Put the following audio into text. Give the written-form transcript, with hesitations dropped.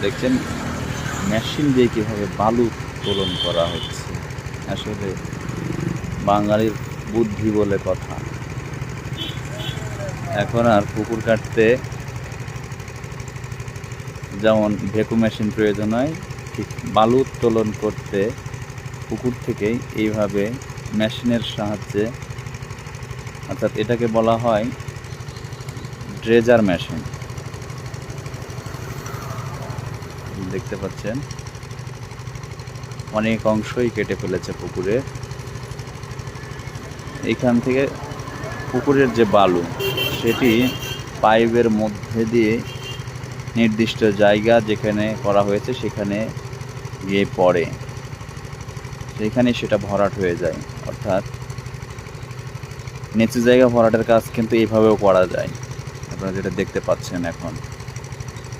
দেখছেন মেশিন দিয়ে কীভাবে বালু উত্তোলন করা হচ্ছে। আসলে বাঙালির বুদ্ধি বলে কথা। এখন আর পুকুর কাটতে যেমন ভেকু মেশিন প্রয়োজন হয়, ঠিক বালু উত্তোলন করতে পুকুর থেকেই এইভাবে মেশিনের সাহায্যে, অর্থাৎ এটাকে বলা হয় ড্রেজার মেশিন। দেখতে পাচ্ছেন অনেক অংশই কেটে ফেলেছে পুকুরে। এইখান থেকে পুকুরের যে বালু সেটি পাইপের মধ্যে দিয়ে নির্দিষ্ট জায়গা যেখানে করা হয়েছে সেখানে গিয়ে পড়ে, সেখানে সেটা ভরাট হয়ে যায়। অর্থাৎ নিচু জায়গা ভরাটের কাজ কিন্তু এইভাবেও করা যায়, আপনারা যেটা দেখতে পাচ্ছেন এখন।